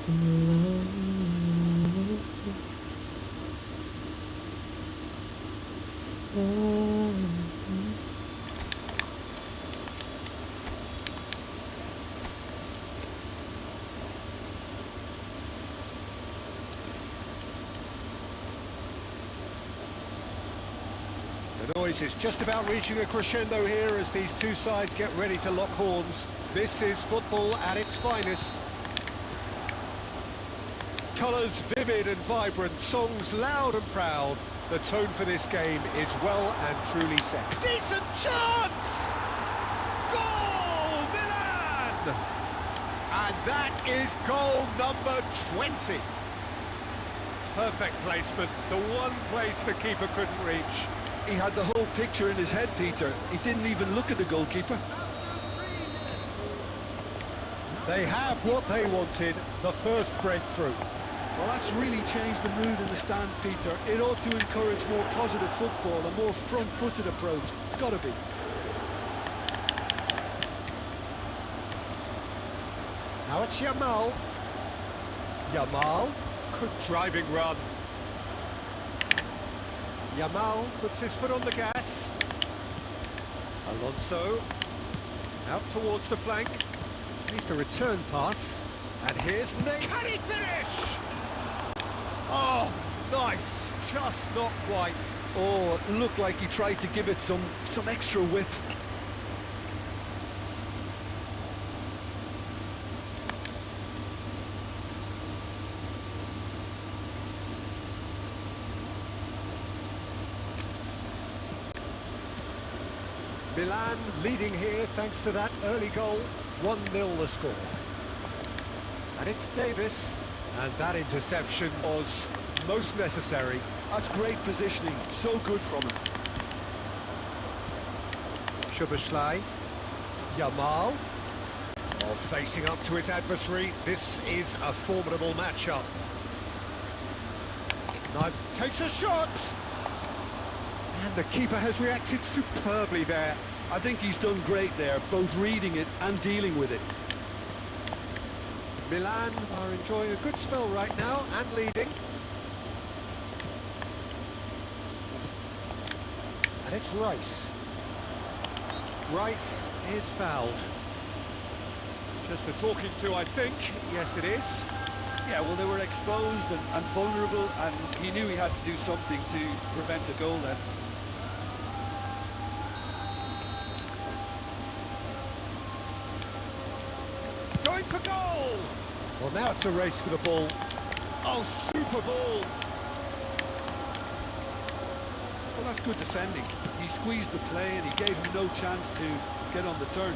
The noise is just about reaching a crescendo here as these two sides get ready to lock horns. This is football at its finest. Colours vivid and vibrant, songs loud and proud. The tone for this game is well and truly set. Decent chance! Goal, Milan! And that is goal number 20. Perfect placement, the one place the keeper couldn't reach. He had the whole picture in his head, Peter. He didn't even look at the goalkeeper. They have what they wanted, the first breakthrough. Well, that's really changed the mood in the stands, Peter. It ought to encourage more positive football, a more front-footed approach. It's got to be. Now it's Yamal. Yamal, good driving run. Yamal puts his foot on the gas. Alonso, out towards the flank. Needs the return pass. And here's Nate. Can he finish? Oh, nice. Just not quite. Oh, it looked like he tried to give it some extra whip. Milan leading here thanks to that early goal. 1-0 the score. And it's Davis. And that interception was most necessary. That's great positioning. So good from him. Szoboszlai. Yamal. Oh, facing up to his adversary. This is a formidable matchup. Knight takes a shot. And the keeper has reacted superbly there. I think he's done great there, both reading it and dealing with it. Milan are enjoying a good spell right now and leading. And it's Rice. Rice is fouled. Just a talking to, I think. Yes, it is. Yeah, well, they were exposed and vulnerable, and he knew he had to do something to prevent a goal then. Going for goal! Well, now it's a race for the ball. Oh, super ball! Well, that's good defending. He squeezed the play and he gave him no chance to get on the turn.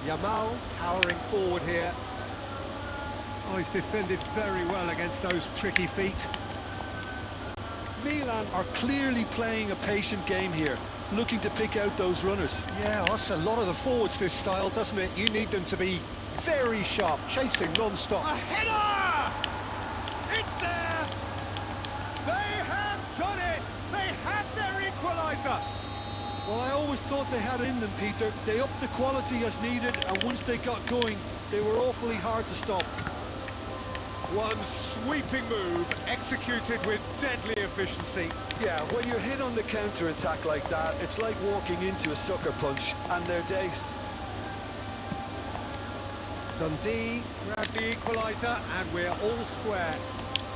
Yamal powering forward here. Oh, he's defended very well against those tricky feet. Milan are clearly playing a patient game here, looking to pick out those runners. Yeah, that's a lot of the forwards, this style, doesn't it? You need them to be very sharp, chasing non-stop. A header! It's there! They have done it! They have their equaliser! Well, I always thought they had it in them, Peter. They upped the quality as needed, and once they got going, they were awfully hard to stop. One sweeping move, executed with deadly efficiency. Yeah, when you're hit on the counter-attack like that, it's like walking into a sucker punch, and they're dazed. Dundee grabbed the equaliser, and we're all square.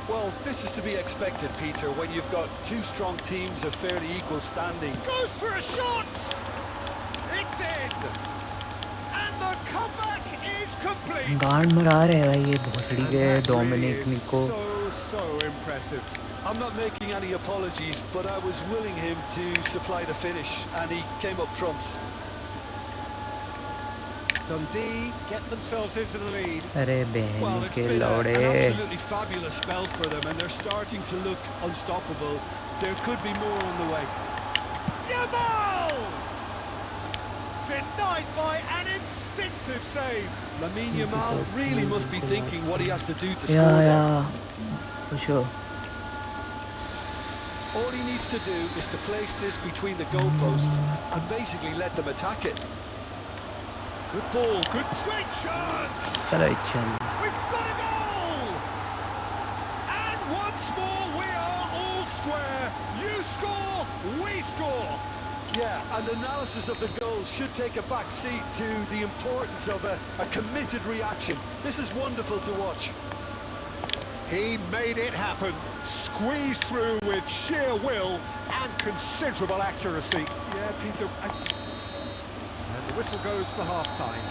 Well, this is to be expected, Peter, when you've got two strong teams of fairly equal standing. Goes for a shot! It's in! And the comeback is complete! गांड मरा रहे हैं भाई ये भोसड़ी के Dominic निको. So impressive. I'm not making any apologies, but I was willing him to supply the finish, and he came up trumps. Dundee get themselves into the lead. अरे बहन Well, it's के been an लौड़े. absolutely fabulous spell for them, and they're starting to look unstoppable. There could be more on the way. Yamal! Denied by an instinctive save. Lamine Yamal really must be thinking what he has to do to score. Yeah, for sure. All he needs to do is to place this between the goalposts and basically let them attack it. Good ball, good straight chance! चलो चल We've got a goal! And once more we are all square. You score, we score. Yeah, and analysis of the goal should take a back seat to the importance of a committed reaction. This is wonderful to watch. He made it happen, squeezed through with sheer will and considerable accuracy. Yeah, Peter. And the whistle goes for half-time.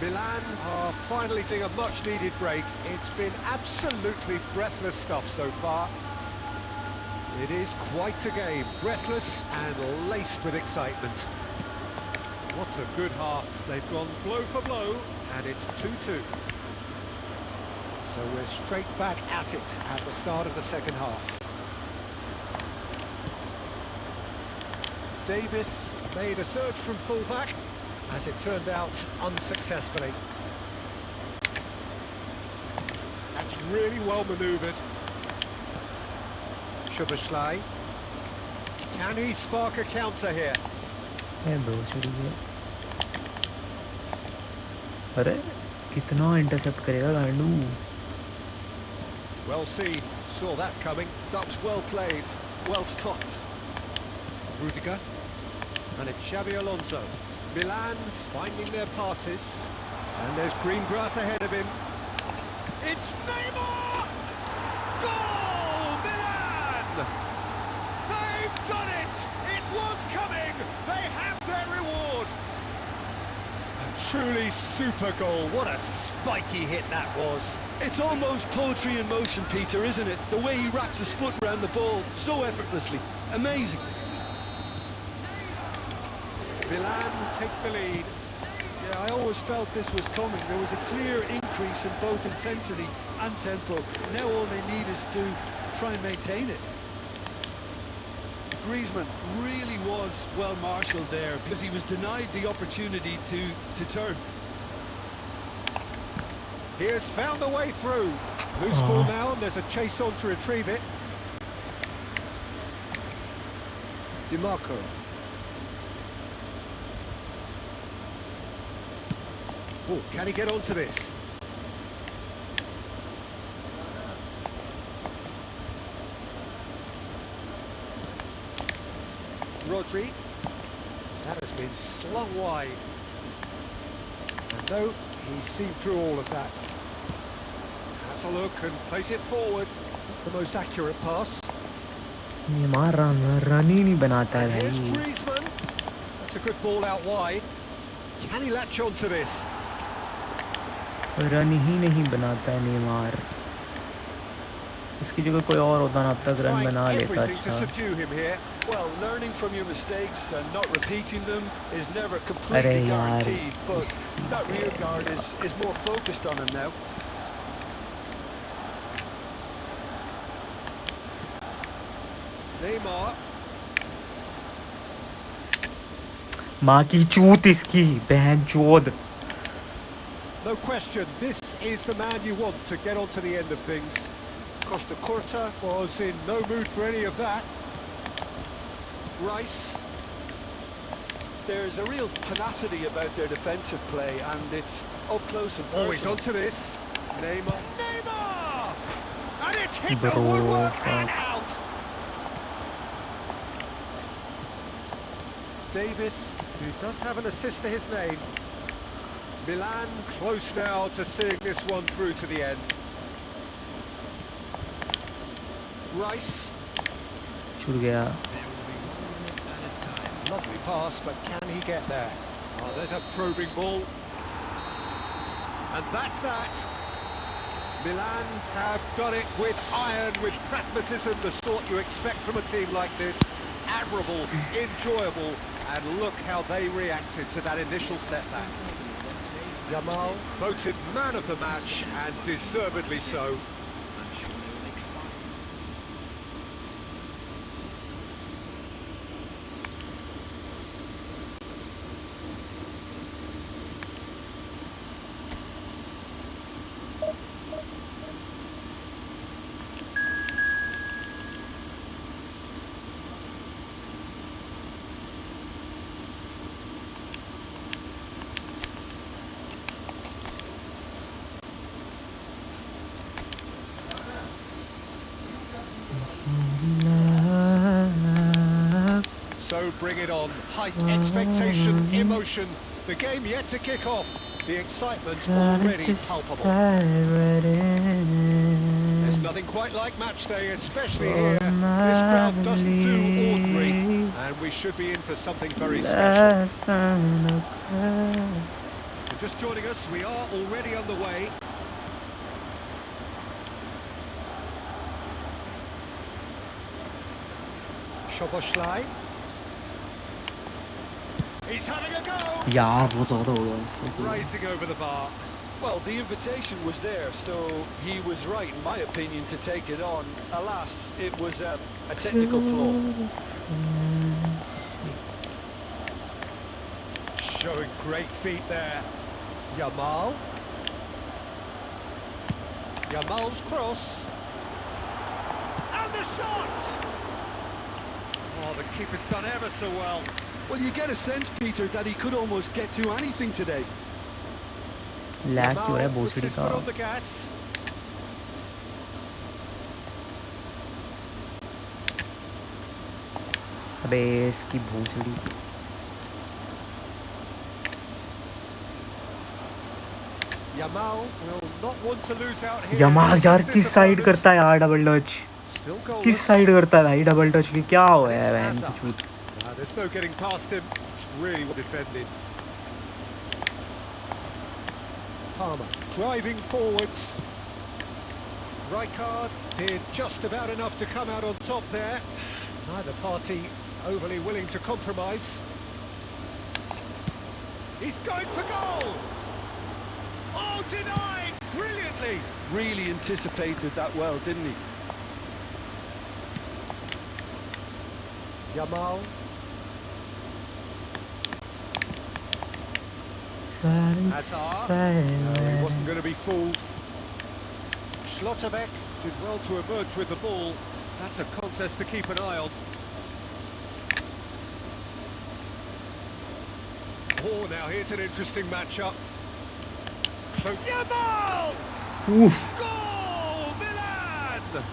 Milan are finally getting a much-needed break. It's been absolutely breathless stuff so far. It is quite a game, breathless and laced with excitement. What a good half. They've gone blow for blow, and it's 2-2. So we're straight back at it at the start of the second half. Davis made a surge from full-back, as it turned out unsuccessfully. That's really well manoeuvred. Szoboszlai. Can he spark a counter here? है bro चली गया अरे कितना intercept करेगा गांडू Well seen, saw that coming. That's well played, well stopped. Rudiger. And it's Xabi Alonso. Milan finding their passes. And there's green grass ahead of him. It's Neymar! Goal! Milan! They've done it! It was coming! They have their reward! A truly super goal. What a spiky hit that was. It's almost poetry in motion, Peter, isn't it? The way he wraps his foot around the ball so effortlessly. Amazing. Milan take the lead. Yeah, I always felt this was coming. There was a clear increase in both intensity and tempo. Now all they need is to try and maintain it. Griezmann really was well marshalled there because he was denied the opportunity to turn. He has found a way through. Loose ball now, and there's a chase on to retrieve it. DiMarco. Oh, can he get onto this? Rodri. That has been slung wide. And no, he's seen through all of that. Has a look and plays it forward. The most accurate pass. Neymar run ही नहीं बनाता है And here's भाई Griezmann. That's a good ball out wide. Can he latch onto this? Run ही नहीं बनाता है Neymar इसकी जगह कोई और होता ना अब तक रन Trying बना लेता everything to अच्छा subdue him here. Well, learning from your mistakes and not repeating them is never अरे completely यार guaranteed, but that rear guard is more focused on him now. Neymar. माँ की चूत इसकी बहन चोद No question, this is the man you want to get onto the end of things. Costa Curta was in no mood for any of that. Rice. There's a real tenacity about their defensive play, and it's up close and Oh, he's personal. onto this. Neymar. Neymar! And it's hit the Bro, woodwork fuck. and out. Davis, who does have an assist to his name. Milan close now to seeing this one through to the end. Rice. छूट गया Lovely pass, but can he get there? Oh, there's a probing ball. And that's that. Milan have done it with iron, with pragmatism, the sort you expect from a team like this. Admirable, enjoyable, and look how they reacted to that initial setback. Yamal voted man of the match, and deservedly so. So bring it on. Height, expectation, emotion. The game yet to kick off. The excitement already palpable. There's nothing quite like match day, especially here. This crowd doesn't do ordinary, and we should be in for something very special. You're just joining us, we are already underway. Szoboszlai. He's having a go! यार बहुत ज़्यादा हो गया. Rising over the bar. Well, the invitation was there, so he was right, in my opinion, to take it on. Alas, it was a technical flaw. Showing great feet there. Yamal. Yamal's cross. And the shot! Oh, the keeper's done ever so well. Well, you get a sense, Peter, that he could almost get to anything today. Lag क्यों है Yamal puts भोसड़ी his का? foot on the gas. अबे इसकी भोसड़ी. Yamal will not want to lose out here. Yamal यार This किस side opponent. करता है यार डबल टच? Still किस goalless. साइड करता है भाई डबल टच की? क्या हुआ है It's वैन Hazard. की छूट? There's no getting past him. It's really well defended. Palmer driving forwards. Rijkaard did just about enough to come out on top there. Neither party overly willing to compromise. He's going for goal! Oh, denied! Brilliantly! Really anticipated that well, didn't he? Yamal. Hazard. No, he wasn't going to be fooled. Schlotterbeck did well to emerge with the ball. That's a contest to keep an eye on. Oh, now here's an interesting matchup. Yamal! Oof. Goal! Milan!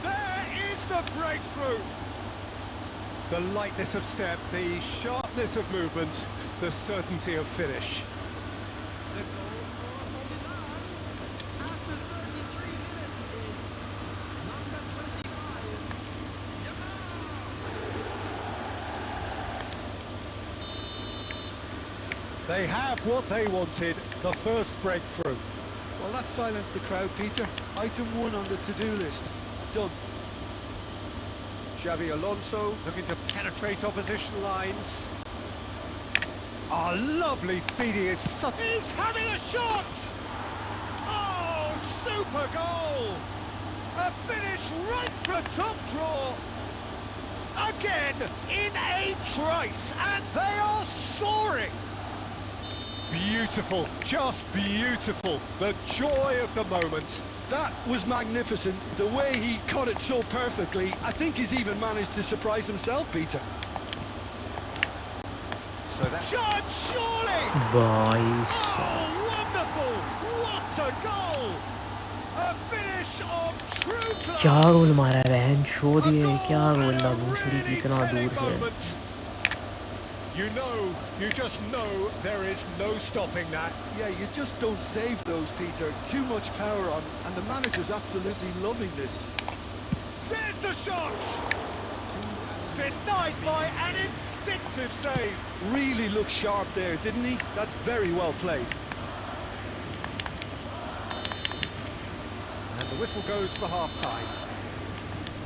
There is the breakthrough. The lightness of step, the sharpness of movement, the certainty of finish. The goal scorer for Milan after 33 minutes is number 25, Yamal. They have what they wanted, the first breakthrough. Well, that silenced the crowd, Peter. Item 1 on the to-do list. Done. Xavi Alonso looking to penetrate opposition lines. A lovely feed, he is such... He's having a shot! Oh, super goal! A finish right for the top draw. Again, in a trice, and they are soaring. Beautiful, just beautiful. The joy of the moment. That was magnificent. The way he caught it so perfectly, I think he's even managed to surprise himself, Peter. So that shot, surely! भाई Oh, wonderful! What a goal! A finish of true class. क्या गोल मारा है बहन show दिए A क्या goal goal and ना a भोसड़ी really कितना telling दूर से. moment. You just know there is no stopping that. Yeah, you just don't save those, Peter. Too much power on, and the manager's absolutely loving this. There's the shot! Denied by an instinctive save. Really looked sharp there, didn't he? That's very well played. And the whistle goes for half-time.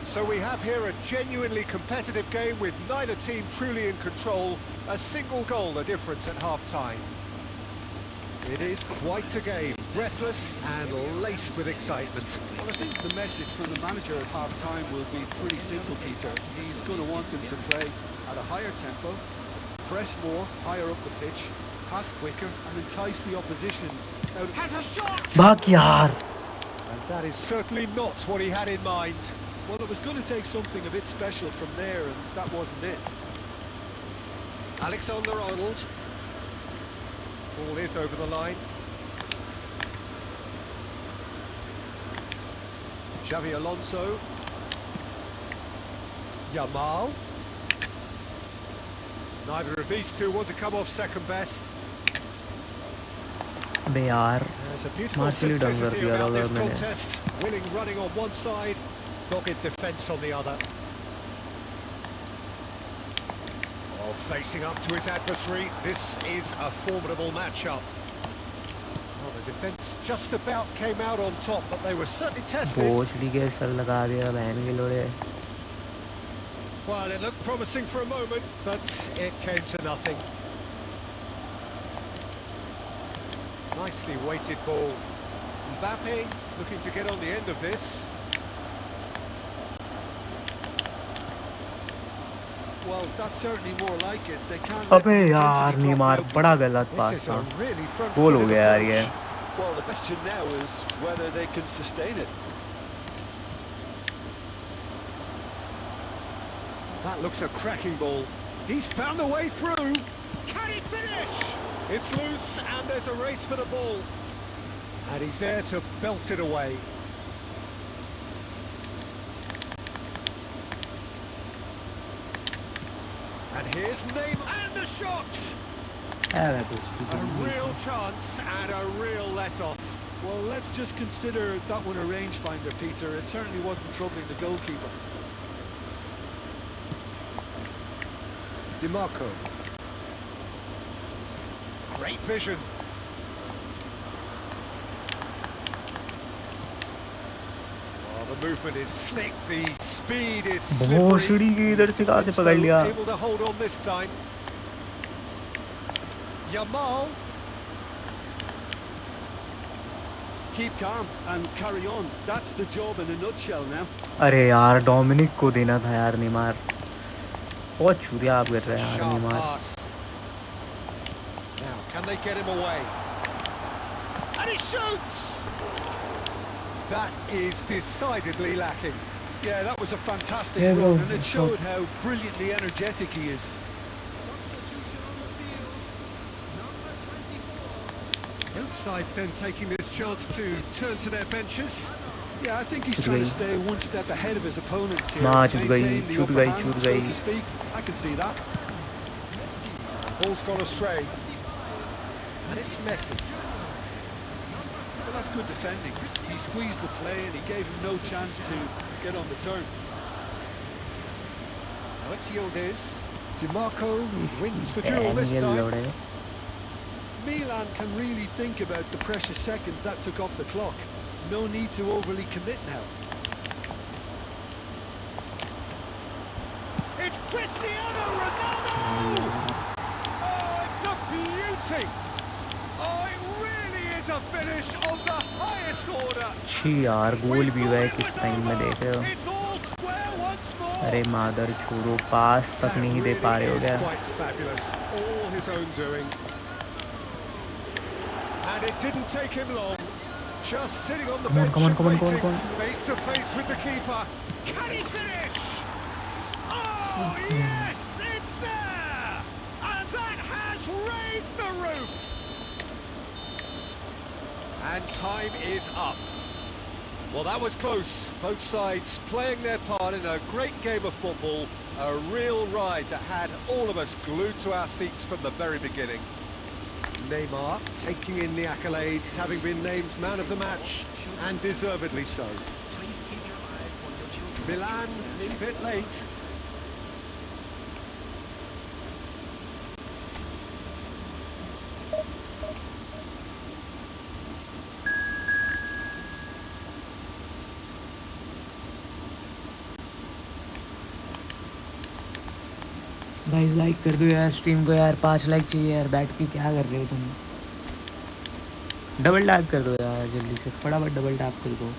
So we have here a genuinely competitive game with neither team truly in control. A single goal the difference at half-time. It is quite a game, breathless and laced with excitement. Well, I think the message from the manager at half-time will be pretty simple, Peter. He's going to want them to play at a higher tempo, press more, higher up the pitch, pass quicker, and entice the opposition. Now, Has a shot! भाग यार. And that is certainly not what he had in mind. well, it was going to take something a bit special from there, and that wasn't it. Alexander-Arnold. Ball is over the line. Xavi Alonso. Yamal. Neither of these two want to come off second best. अबे यार There's a beautiful मार्शली down कर simplicity दिया था about अगर this मैंने contest. Willing running on one side, dogged defence on the other. Oh, facing up to his adversary, this is a formidable matchup. Well, the defence just about came out on top, but they were certainly tested. भोसड़ी के sir लगा दिया बहन के लोड़े Well, it looked promising for a moment, but it came to nothing. Nicely weighted ball. Mbappe looking to get on the end of this. Well, that's certainly more like it. They can't. अबे यार नीमार बड़ा गलत This pass is था a really गोल हो front-footed गया यार ये approach. Well, the question now is whether they can sustain it. That looks a cracking ball. He's found a way through. Can he finish? It's loose and there's a race for the ball. And he's there to belt it away. And here's Neymar and the shot. A real chance and a real let-off. Well, let's just consider that one a rangefinder, Peter. It certainly wasn't troubling the goalkeeper. DiMarco. Great vision. Oh, the movement is slick, the speed is भोसड़ी की इधर से कहाँ से पकड़ लिया able to hold on this time. Yamal. Keep calm and carry on. That's the job in a nutshell now. अरे यार डोमिनिक को देना था यार नीमार बहुत चूतिया आप कर रहे हैं यार Sharp नीमार pass. Now, can they get him away? And he shoots! That is decidedly lacking. Yeah, that was a fantastic Yeah, run, well, and it showed how brilliantly energetic he is. Substitution on the field. Number 24. Both sides then taking this chance to turn to their benches. Yeah, I think he's Chut trying to gayi. stay one step ahead of his opponents here. Nah, chut gayi, maintain the chut upper gayi, hand, chut so gayi. to speak. I can see that. Ball's gone astray. And it's Messi. Well, that's good defending. He squeezed the play and he gave him no chance to get on the turn. Now it's Yildiz. DiMarco wins the इसकी duel बहन this के time. लोड़े Milan can really think about the precious seconds that took off the clock. No need to overly commit now. It's Cristiano Ronaldo! Oh, it's a beauty! Oh, it really is a finish of the highest order! छी यार गोल भी हुआ है किस time में देख रहे हो It's all square once more! अरे मादर छोड़ो पास तक नहीं दे पा रहे हो That क्या really is quite fabulous, all his own doing. And it didn't take him long. Just sitting on the Come on, bench come on, and come on, come on, waiting, come on. face to face with the keeper. Can he finish? Oh yes, it's there! And that has raised the roof! And time is up. Well, that was close. Both sides playing their part in a great game of football. A real ride that had all of us glued to our seats from the very beginning. Neymar taking in the accolades, having been named man of the match, and deservedly so. Milan a bit late. भाई like कर दो यार stream को यार 5 like चाहिए यार बैठ के क्या कर रहे हो तुम डबल टैप कर दो यार जल्दी से फटाफट डबल टैप कर दो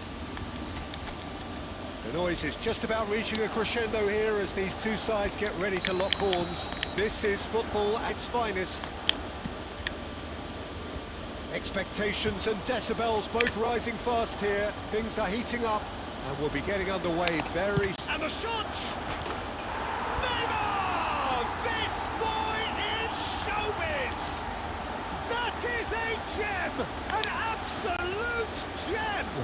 The noise is just about reaching a crescendo here as these two sides get ready to lock horns. This is football at its finest. Expectations and decibels both rising fast here. Things are heating up and we'll be getting underway very soon. And the shot! Neymar! This boy is showbiz! That is a gem! An absolute gem!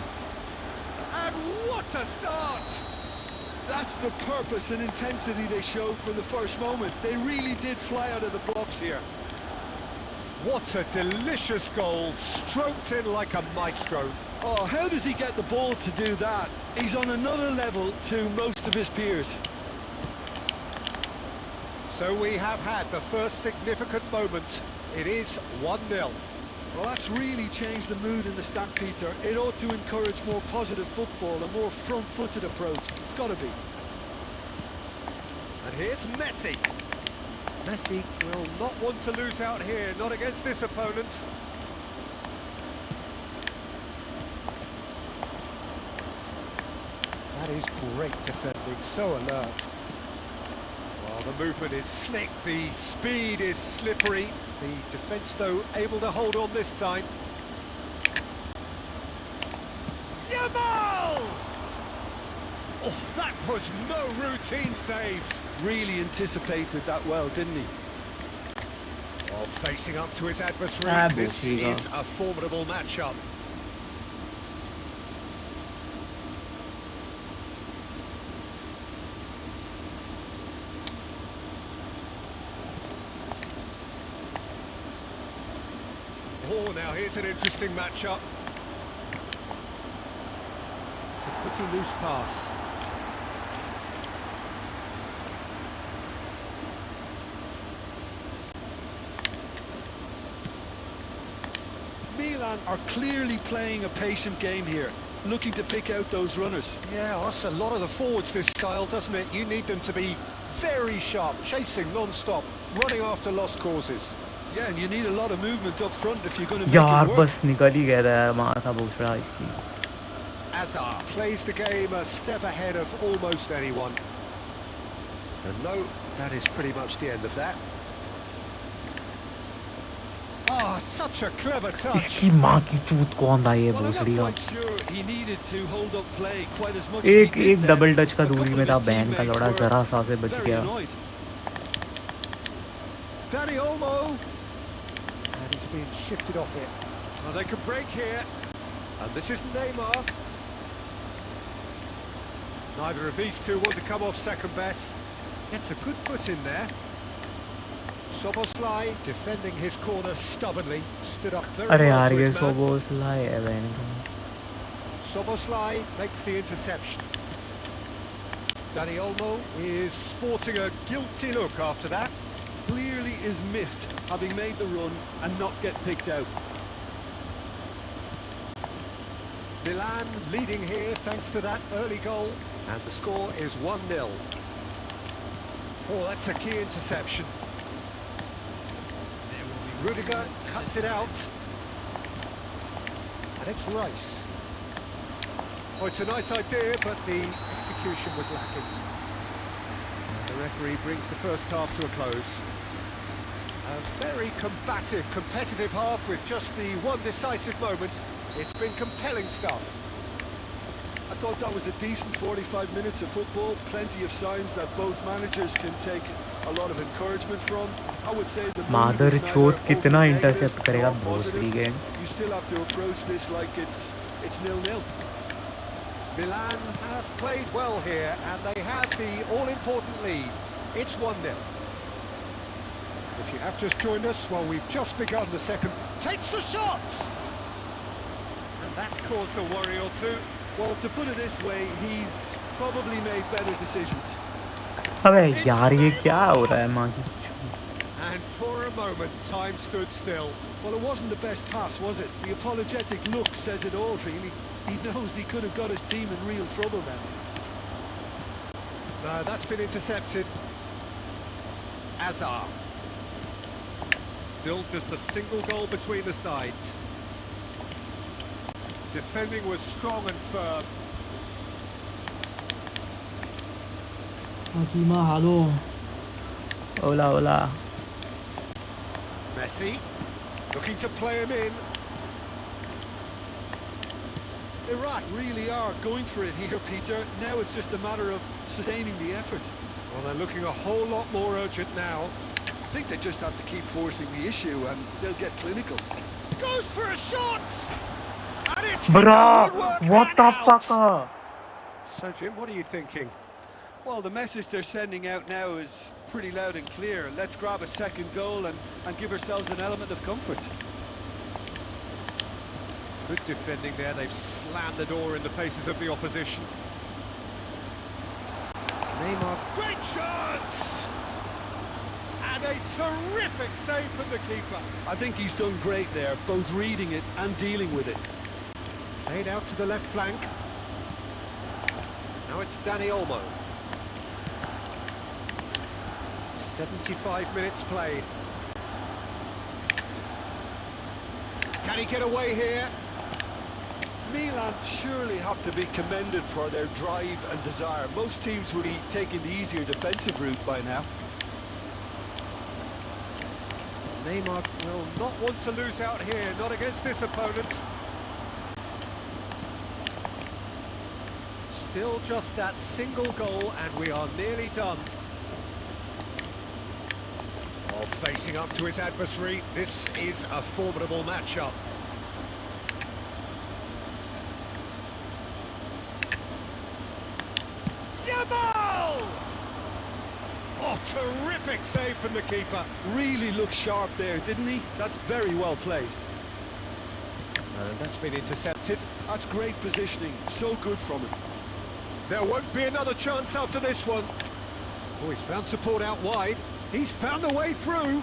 And what a start! That's the purpose and intensity they showed from the first moment. They really did fly out of the blocks here. What a delicious goal, stroked in like a maestro. Oh, how does he get the ball to do that? He's on another level to most of his peers. So we have had the first significant moment. It is 1-0. Well, that's really changed the mood in the stands, Peter. It ought to encourage more positive football, a more front-footed approach. It's got to be. And here's Messi. Messi will not want to lose out here, not against this opponent. That is great defending, so alert. Well, the movement is slick, the speed is slippery. The defence, though, able to hold on this time. Dribble! Oh, that was no routine save. Really anticipated that well, didn't he? Well, facing up to his adversary, this is a formidable matchup. Oh, now here's an interesting matchup. It's a pretty loose pass. Milan are clearly playing a patient game here, looking to pick out those runners. Yeah, that's a lot of the forwards, this style, doesn't it? You need them to be very sharp, chasing non-stop, running after lost causes. Yeah, and you need a lot of movement up front if you're going to make यार it work. बस निकल ही गया था यार, मार था भूसड़ा इसकी. Azar plays the game a step ahead of almost anyone. And no, that is pretty much the end of that. Ah, such a clever touch. इसकी माँ की चूत कौन था ये Well, I'm भूसड़ी not का. quite sure he needed to hold up play quite as much as he एक did एक there. डबल टच का A दूरी couple में of था his बैन का teammates लौड़ा, were जरा सा से बच very गया. annoyed. Danny Olmo. And he's been shifted off it. Well, they could break here. And this is Neymar. Neither of these two want to come off second best. Gets a good foot in there. Soboslai defending his corner stubbornly. Stood up very अरे well यार to ये his man. सोबोसला है ban का. Soboslai makes the interception. Danny Olmo is sporting a guilty look after that. Clearly is miffed, having made the run and not get picked out. Milan leading here thanks to that early goal. And the score is 1-0. Oh, that's a key interception. Rudiger cuts it out. And it's Rice. Oh, it's a nice idea, but the execution was lacking. And the referee brings the first half to a close. A very combative, competitive half with just the one decisive moment. It's been compelling stuff. I thought that was a decent 45 minutes of football, plenty of signs that both managers can take a lot of encouragement from. I would say the मादर mood is चोट neither कितना overly intercept negative करेगा nor भोसड़ी positive. के. You still have to approach this like it's 0-0. Milan have played well here, and they have the all-important lead. It's 1-0. If you have just joined us, well, we've just begun the second. Takes the shot! And that's caused a worry or two. Well, to put it this way, he's probably made better decisions. अबे यार ये क्या हो रहा है माँ की चूत. And for a moment, time stood still. Well, it wasn't the best pass, was it? The apologetic look says it all, really. He knows he could have got his team in real trouble then. No, that's been intercepted. Azar. Still just a single goal between the sides. Defending was strong and firm. Hakima, hello. Hola, hola. Messi, looking to play him in. Iraq really are going for it here, Peter. Now it's just a matter of sustaining the effort. Well, they're looking a whole lot more urgent now. I think they just have to keep forcing the issue and they'll get clinical. Goes for a shot! And it's Bruh, good work what and the out. fuck? So, Jim, what are you thinking? Well, the message they're sending out now is pretty loud and clear. Let's grab a second goal and give ourselves an element of comfort. Good defending there, they've slammed the door in the faces of the opposition. Neymar, great chance! And a terrific save from the keeper. I think he's done great there, both reading it and dealing with it. Played out to the left flank. Now it's Danny Olmo. 75 minutes played. Can he get away here? Milan surely have to be commended for their drive and desire. Most teams would be taking the easier defensive route by now. Neymar will not want to lose out here, not against this opponent. Still just that single goal and we are nearly done. Oh, facing up to his adversary, this is a formidable matchup. Jamal! Oh, terrific save from the keeper. Really looked sharp there, didn't he? That's very well played. And that's been intercepted. That's great positioning, so good from him. There won't be another chance after this one. Oh, he's found support out wide. He's found the way through.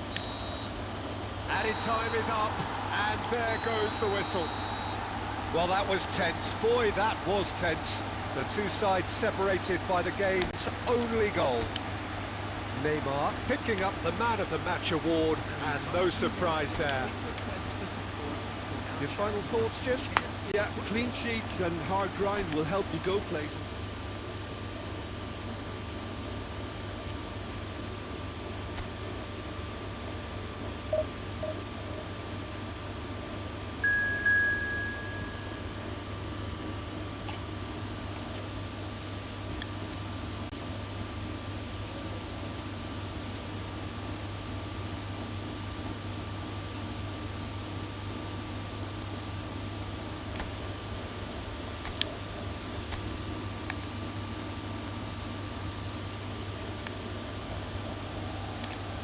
Added time is up, and there goes the whistle. Well, that was tense. Boy, that was tense. The two sides separated by the game's only goal. Neymar picking up the Man of the Match award, and no surprise there. Your final thoughts, Jim? Yeah, clean sheets and hard grind will help you go places.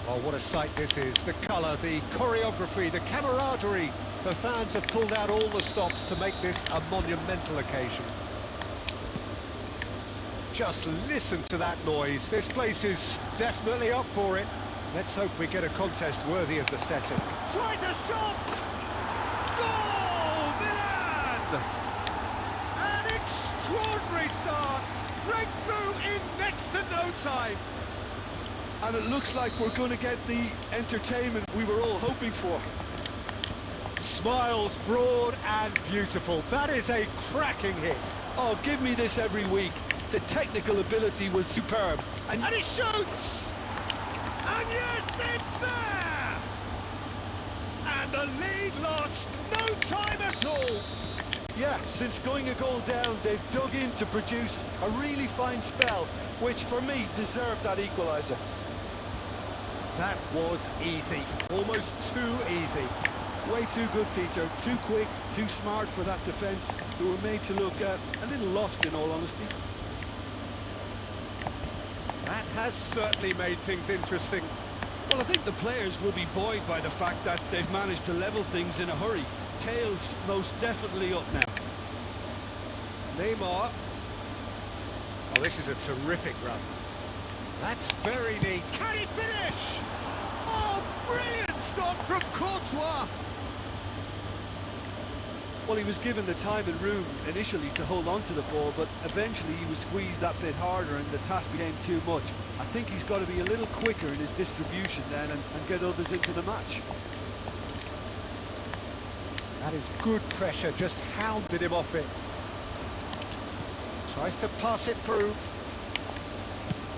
Oh, what a sight this is. The colour, the choreography, the camaraderie. The fans have pulled out all the stops to make this a monumental occasion. Just listen to that noise. This place is definitely up for it. Let's hope we get a contest worthy of the setting. Tries a shot! Goal! Milan! An extraordinary start. Breakthrough in next to no time. And it looks like we're going to get the entertainment we were all hoping for. Smiles broad and beautiful. That is a cracking hit. Oh, give me this every week. The technical ability was superb. And he shoots! And yes, it's there! And the lead lost no time at all. Yeah, since going a goal down, they've dug in to produce a really fine spell, which for me deserved that equaliser. That was easy, almost too easy. Way too good, Peter. Too quick, too smart for that defence, who were made to look a little lost, in all honesty. That has certainly made things interesting. Well, I think the players will be buoyed by the fact that they've managed to level things in a hurry. Tails most definitely up now. Neymar. Oh, this is a terrific run. That's very neat. Can he finish? Oh, brilliant stop from Courtois. Well, he was given the time and room initially to hold on to the ball, but eventually he was squeezed that bit harder and the task became too much. I think he's got to be a little quicker in his distribution then and get others into the match. That is good pressure, just hounded him off it. Tries to pass it through.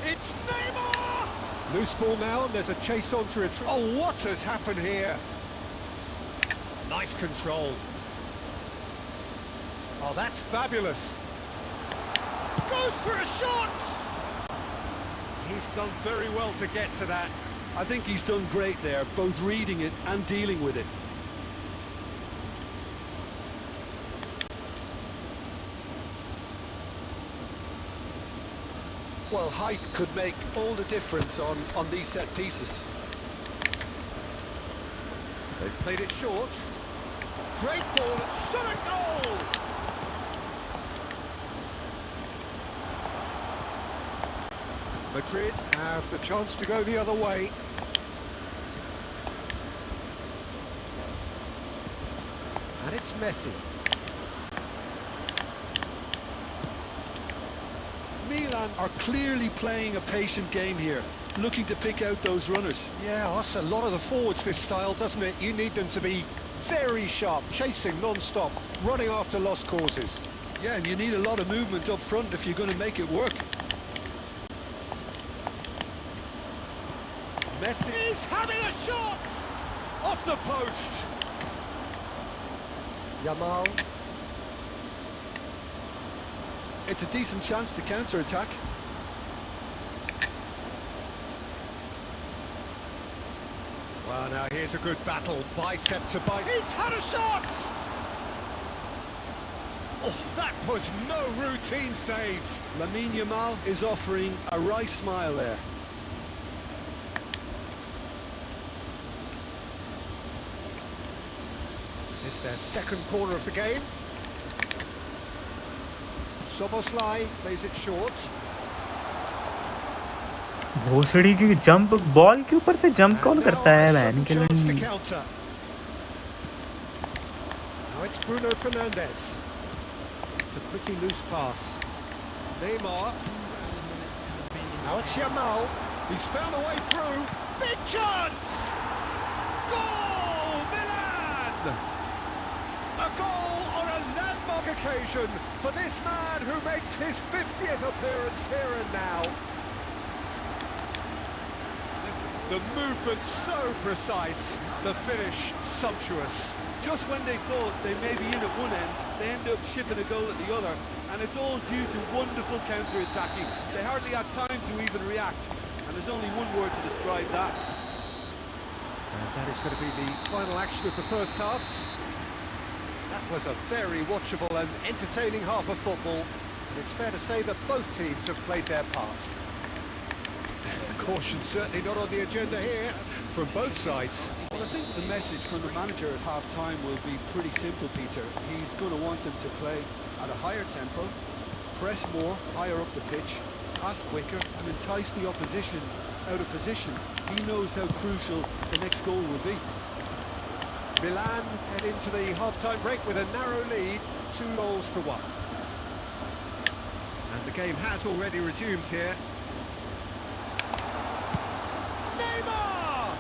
It's Neymar! Loose ball now, and there's a chase on to it. Oh, what has happened here? Nice control. Oh, that's fabulous. Goes for a shot! He's done very well to get to that. I think he's done great there, both reading it and dealing with it. Well, height could make all the difference on these set pieces. They've played it short. Great ball, shot a goal! Madrid have the chance to go the other way. And it's Messi. Milan are clearly playing a patient game here, looking to pick out those runners. Yeah, that's a lot of the forwards, this style, doesn't it? You need them to be very sharp, chasing non-stop, running after lost causes. Yeah, and you need a lot of movement up front if you're going to make it work. Messi is having a shot! Off the post! Yamal. It's a decent chance to counter-attack. Well, now here's a good battle, bicep to bicep. He's had a shot! Oh, that was no routine save. Lamine Yamal is offering a wry smile there. It's their second corner of the game. Soboslai plays it short. भोसड़ी की jump ball के ऊपर से jump कौन करता है बहन के Chance to Landi counter. Now it's Bruno Fernandes. It's a pretty loose pass. Neymar. Now it's Yamal. He's found a way through. Big chance! Goal! Milan! A goal on a landmark occasion for this man who makes his 50th appearance here and now. The movement so precise, the finish sumptuous. Just when they thought they may be in at one end, they end up shipping a goal at the other, and it's all due to wonderful counter-attacking. They hardly had time to even react, and there's only one word to describe that. And that is going to be the final action of the first half. That was a very watchable and entertaining half of football, and it's fair to say that both teams have played their part. Caution certainly not on the agenda here from both sides. Well, I think the message from the manager at half-time will be pretty simple, Peter. He's going to want them to play at a higher tempo, press more, higher up the pitch, pass quicker, and entice the opposition out of position. He knows how crucial the next goal will be. Milan head into the half-time break with a narrow lead, 2-1. And the game has already resumed here. Neymar!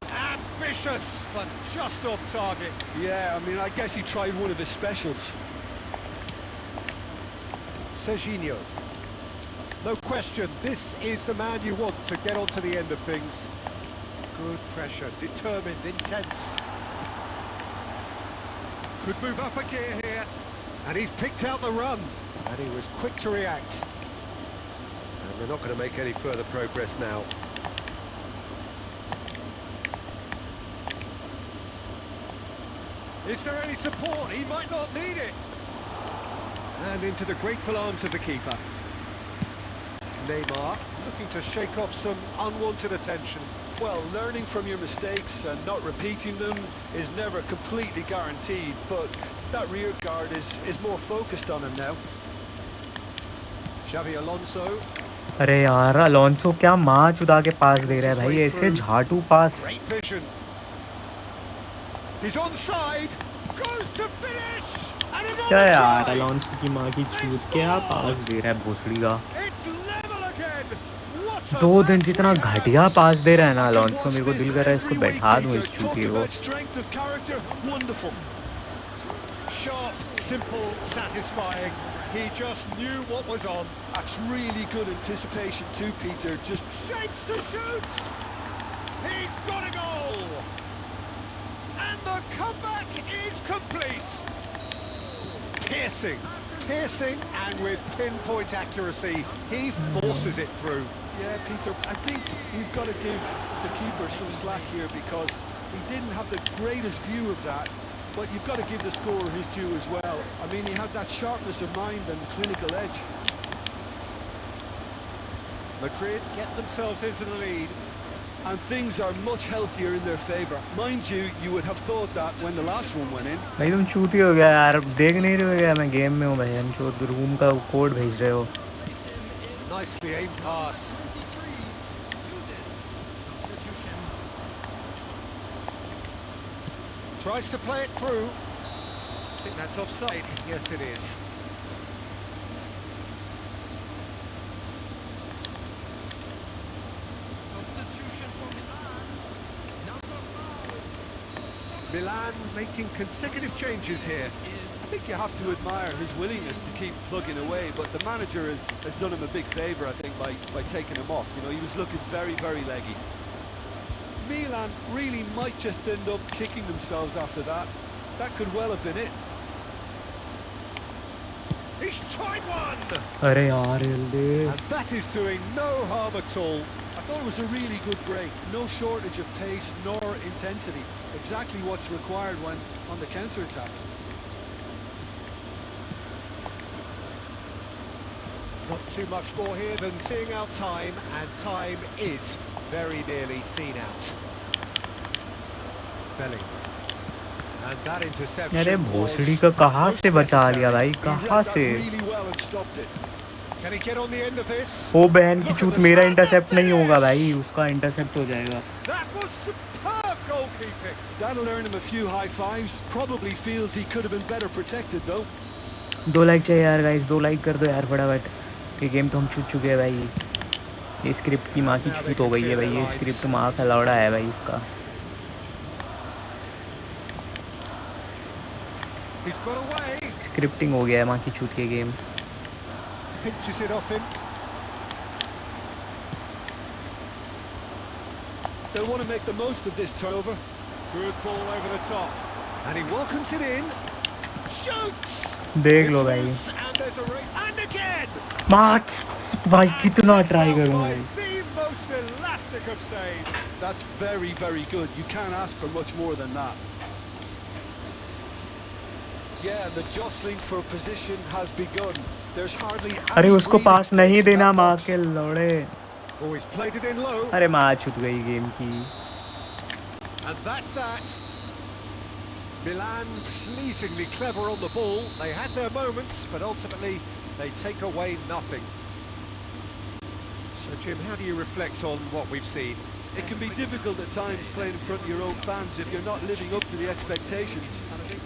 Ambitious, but just off target. Yeah, I mean, I guess he tried one of his specials. Serginho. No question, this is the man you want to get onto the end of things. Good pressure, determined, intense. Could move up a gear here. And he's picked out the run. And he was quick to react. And they're not going to make any further progress now. Is there any support? He might not need it. And into the grateful arms of the keeper. Neymar looking to shake off some unwanted attention. Well, learning from your mistakes and not repeating them is never completely guaranteed, but that rear guard is more focused on him now. Xavi Alonso. अरे यार Alonso क्या माँ चुदा के पास दे रहा है भाई ऐसे झाटू पास Great vision. He's onside. Goes to finish. And another क्या यार try. अलोंसो की माँ की चूत क्या पास दे रहा है भोसड़ी का It's level again. What a 2 दिन match जितना we have. घटिया पास दे रहा है ना अलोंसो Watch मेरे को this दिल कर रहा है इसको every week, बैठा दूं Peter. इस Talk चूतिए को about strength of character, wonderful. Sharp, simple, satisfying. He just knew what was on. That's really good anticipation too, Peter. Just Shapes to shoot. He's got a goal. And the comeback is complete. Piercing, and with pinpoint accuracy, he forces it through. yeah, Peter, I think you've got to give the keeper some slack here because he didn't have the greatest view of that, but you've got to give the scorer his due as well. I mean, he had that sharpness of mind and clinical edge. Madrid get themselves into the lead. And things are much healthier in their favour. Mind you, you would have thought that when the last one went in. भाई तुम चूती हो गया यार, देख नहीं रहे हो क्या? मैं गेम में हूँ भाई, हम चूत रूम का कोड भेज रहे हो. Nicely aimed pass. Substitution. Tries to play it through. I think that's offside. Yes, it is. Substitution for Milan. Number 5. Milan making consecutive changes here. I think you have to admire his willingness to keep plugging away, but the manager has done him a big favour, I think, by taking him off. You know, he was looking very, very leggy. Milan really might just end up kicking themselves after that. That could well have been it. He's tried one! अरे यार यल्दे. And that is doing no harm at all. I thought it was a really good break. No shortage of pace nor intensity. Exactly what's required when on the counter-attack. Not too much more here than seeing out time, and time is very nearly seen out. Belling. And that interception. अरे भोसड़ी का कहाँ से बचा लिया भाई, He कहाँ read that से? really well and stopped it. Can he get on the end of this? ओ बहन की चूत, मेरा इंटरसेप्ट नहीं होगा भाई, उसका इंटरसेप्ट हो जाएगा. That was superb goalkeeping. That'll earn him a few high fives. Probably feels he could have been better protected though. 2 like चाहिए यार गाइस, 2 लाइक कर दो यार फटाफट. ये गेम तो हम छूट चुके हैं भाई. ये स्क्रिप्ट की माँ की छूत हो गई है भाई, ये स्क्रिप्ट माँ का लौड़ा है भाई इसका. He's got away. स्क्रिप्टिंग हो गया है माँ की छूत के game. Pinches it off him. They'll want to make the most of this turnover. Good ball over the top. And he welcomes it in. Shoots! देख लो It's भाई. loose, and there's a ring. And again! माँ भाई कितना try Out करूँ by भाई. the most elastic of saves. That's very, very good. You can't ask for much more than that. Yeah, the jostling for position has begun. There's hardly अरे any उसको breathing पास नहीं space in देना that माँ box. के लौड़े. Oh, he's played it in low. अरे माँ छूट गई गेम की. And that's that. Milan pleasingly clever on the ball. They had their moments, but ultimately they take away nothing. So Jim, how do you reflect on what we've seen? It can be difficult at times playing in front of your own fans if you're not living up to the expectations. And I think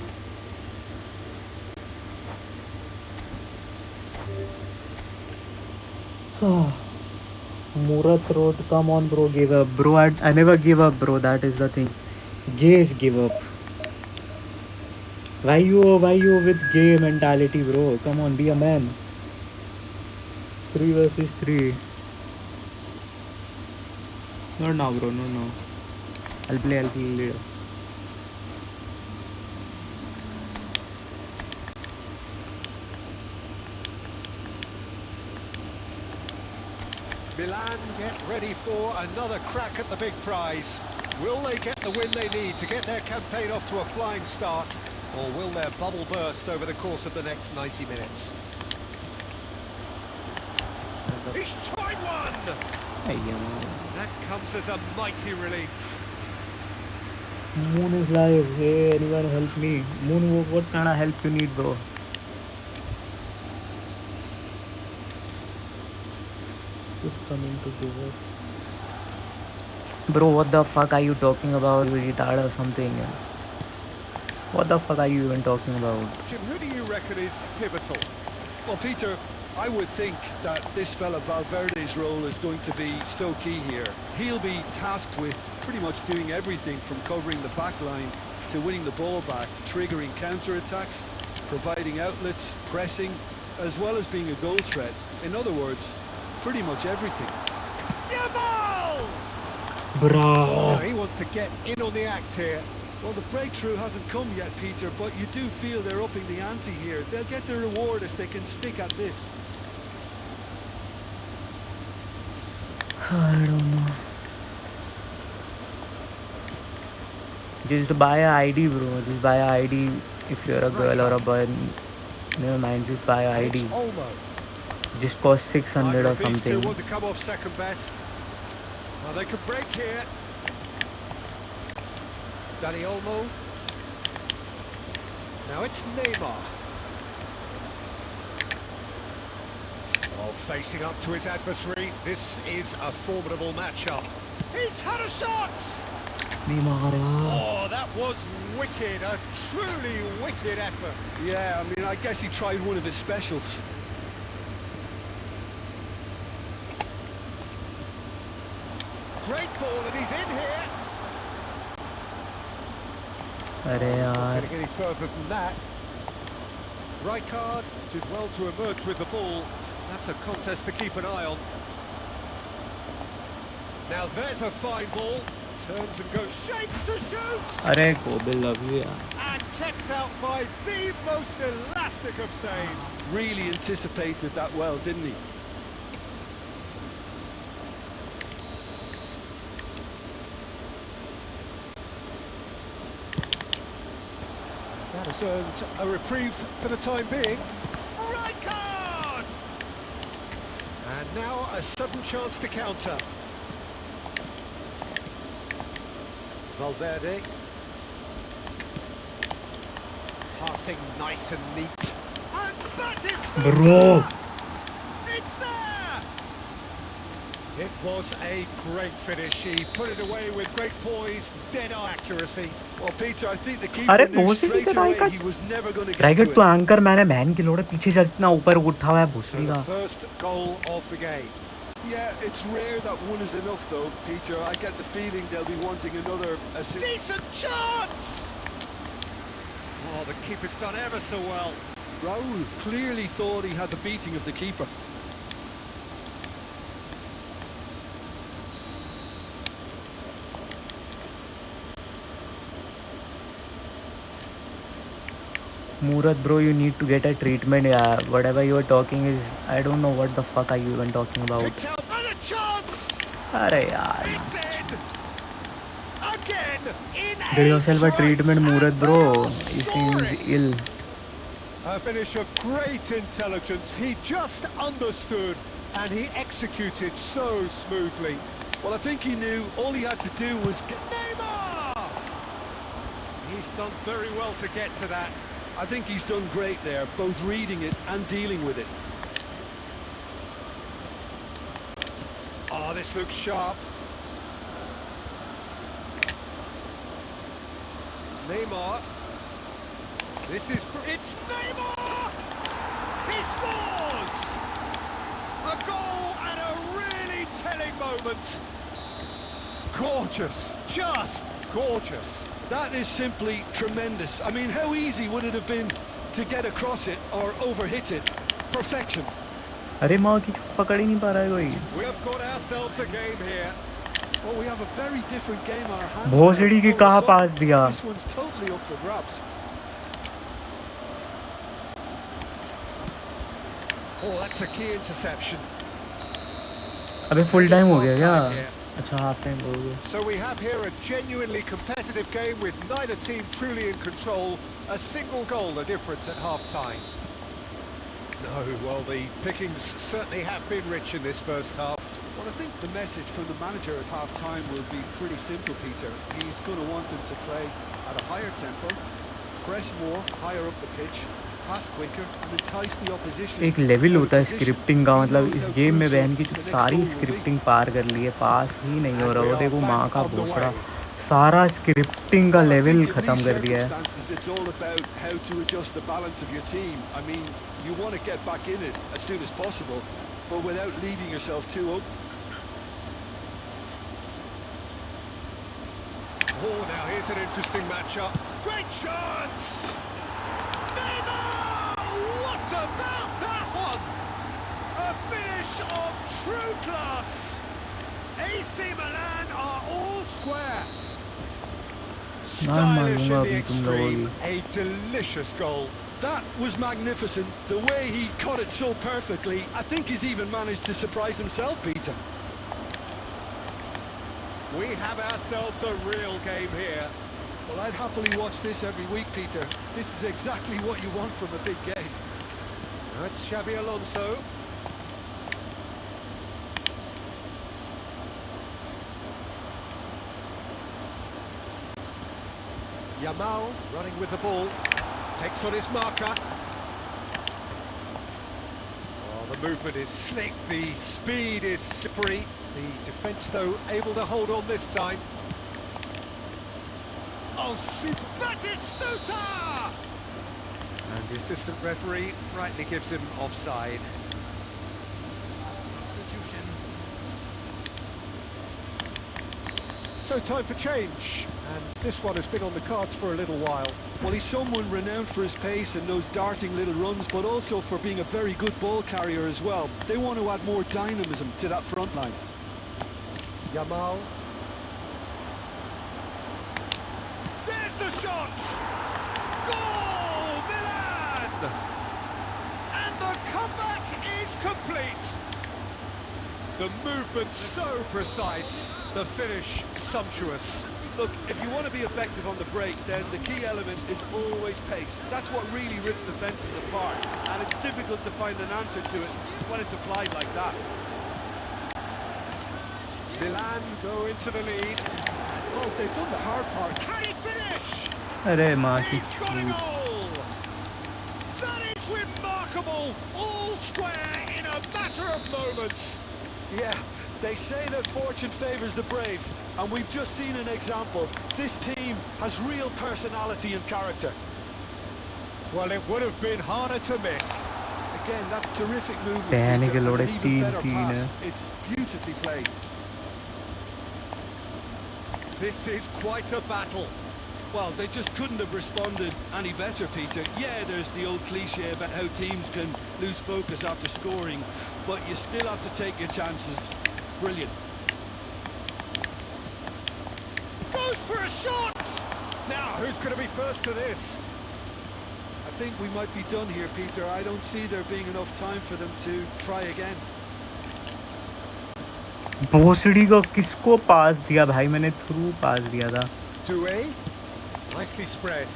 Murat wrote, come on bro, give up. Bro, I never give up bro, that is the thing. Gays give up. Why you with gay mentality bro? Come on, be a man. 3 versus 3. Not now bro, no. I'll play later. Milan get ready for another crack at the big prize. Will they get the win they need to get their campaign off to a flying start, or will their bubble burst over the course of the next 90 minutes? He's tried one! That comes as a mighty relief. Moon is live. Hey, anyone help me? Moon, what kind of help you need bro? Just coming to give up. Bro, what the fuck are you talking about? You retarded or something? What the fuck are you even talking about? Jim, who do you reckon is pivotal? Well, Peter, I would think that this fella Valverde's role is going to be so key here. He'll be tasked with pretty much doing everything from covering the back line to winning the ball back, triggering counter-attacks, providing outlets, pressing, as well as being a goal threat. In other words, pretty much everything. Dribble! Bro. He wants to get in on the act here. Well, the breakthrough hasn't come yet, Peter, but you do feel they're upping the ante here. They'll get their reward if they can stick at this. I don't know. Just buy a ID, bro. Just buy a ID if you're a girl or a boy. Never mind, just buy a ID. It's Olmo. just cost 600 or These two something. want to come off second best. Well, they could break here. Danny Olmo. Now it's Neymar. Oh, facing up to his adversary. This is a formidable matchup. He's had a shot! Neymar yaar. Oh, that was wicked. A truly wicked effort. Yeah, I mean, I guess he tried one of his specials. Great ball, and he's in here. अरे Not यार getting any further than that. Rijkaard did well to emerge with the ball. That's a contest to keep an eye on. Now there's a fine ball. Turns and goes, shapes to shoot! अरे कोबिल love you यार. And kept out by the most elastic of saves. Really anticipated that well, didn't he? That has earned a reprieve for the time being. Rijkaard! And now a sudden chance to counter. Valverde. Passing nice and neat. And that is Bro. It's there! It was a great finish. He put it away with great poise, dead-eye accuracy. Well, Peter, I think the keeper अरे knew दो से straight wicket away Rijkaard. he was never going to get Rijkaard to तो it. Anchor मैंने बहन की लोड़े पीछे चलना ऊपर उठा हुआ है So भूसड़ी the का. first goal of the game. Yeah, it's rare that one is enough, though, Peter. I get the feeling they'll be wanting another assist. Decent chance! Oh, the keeper's done ever so well. Raul clearly thought he had the beating of the keeper. Murat bro, you need to get a treatment. Yeah, whatever you are talking is, I don't know what the fuck are you even talking about. Picked out and a chance! अरे यार. It's in! Again! In Get yourself a trice, treatment, Murat and bro. they are He seems soaring. ill. A finish of great intelligence. He just understood and he executed so smoothly. Well, I think he knew all he had to do was get... Neymar! He's done very well to get to that. I think he's done great there, both reading it and dealing with it. Oh, this looks sharp. Neymar. It's Neymar! He scores! A goal and a really telling moment. Gorgeous, just gorgeous. That is simply tremendous. I mean, how easy would it have been to get across it or overhit it? Perfection. अरे माँ की चुप पकड़ ही नहीं पा रहा है कोई. We have got ourselves a game here. Well, we have a very different game on our hands. भोसड़ी की now. कहाँ All of a pass sudden, दिया. This one's totally up for grabs. Oh, that's a key interception. अबे full time हो गया क्या? Half-time here. अच्छा half time हो गया. So we have here a genuinely competitive game with neither team truly in control. A single goal the difference at half-time. No, well, the pickings certainly have been rich in this first half. Well, I think the message from the manager at half-time will be pretty simple, Peter. He's going to want them to play at a higher tempo, press more, higher up the pitch, pass quicker, and entice the opposition. एक level होता है scripting का, He मतलब knows इस how game में crucial बहन की the next सारी goal will be. स्क्रिप्टिंग पार कर ली है. पास ही नहीं हो रहा. वो देखो माँ का And we are back on the भोसड़ा way. सारा स्क्रिप्टिंग का Well, I level think in खत्म these कर दिया है. circumstances, it's all about how to adjust the balance of your team. I mean, you want to get back in it as soon as possible, but without leaving yourself too open. Oh, now here's an interesting matchup. Great chance! Neymar! What about that one? A finish of true class. AC Milan are all square. मान Stylish in लूंगा the अभी तुम लोगों extreme. की. A delicious goal. That was magnificent. The way he caught it so perfectly. I think he's even managed to surprise himself, Peter. We have ourselves a real game here. Well, I'd happily watch this every week, Peter. This is exactly what you want from a big game. Now it's Xabi Alonso. Yamal running with the ball, takes on his marker. Oh, the movement is slick, the speed is slippery. The defence, though, able to hold on this time. Oh, super! Batistuta! And the assistant referee rightly gives him offside. Substitution. So time for change, and this one has been on the cards for a little while. Well, he's someone renowned for his pace and those darting little runs, but also for being a very good ball carrier as well. They want to add more dynamism to that front line. Yamal. There's the shot! Goal, Milan! And the comeback is complete. The movement so precise, the finish sumptuous. Look, if you want to be effective on the break, then the key element is always pace. That's what really rips defences apart, and it's difficult to find an answer to it when it's applied like that. Milan go into the lead. Well, they've done the hard part. Can he finish? अरे माँ की He's got a छूट goal! That is remarkable! All square in a matter of moments. Yeah, they say that fortune favours the brave, and we've just seen an example. This team has real personality and character. Well, it would have been harder to miss. Again, that's terrific movement, कहने Peter, के and लोड़े an even better 3-3 pass. है It's beautifully played. This is quite a battle. Well, they just couldn't have responded any better, Peter. Yeah, there's the old cliche about how teams can lose focus after scoring, but you still have to take your chances. Brilliant. Goes for a shot! Now, who's going to be first to this? I think we might be done here, Peter. I don't see there being enough time for them to try again. भोसड़ी को किसको पास दिया भाई मैंने through pass दिया था Doué, nicely spread.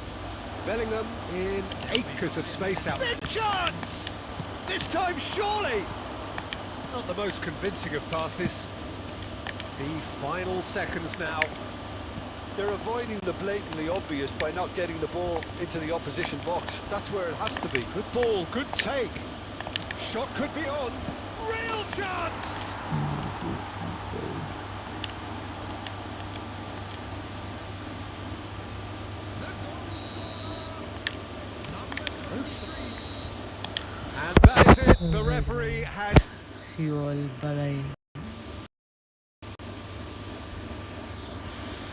Bellingham in acres of space out. Big chance! This time, surely! Not the most convincing of passes. The final seconds now. They're avoiding the blatantly obvious by not getting the ball into the opposition box. That's where it has to be. Good ball, good take. Shot could be on. Real chance! And that is it. The referee has... See you all, bye bye.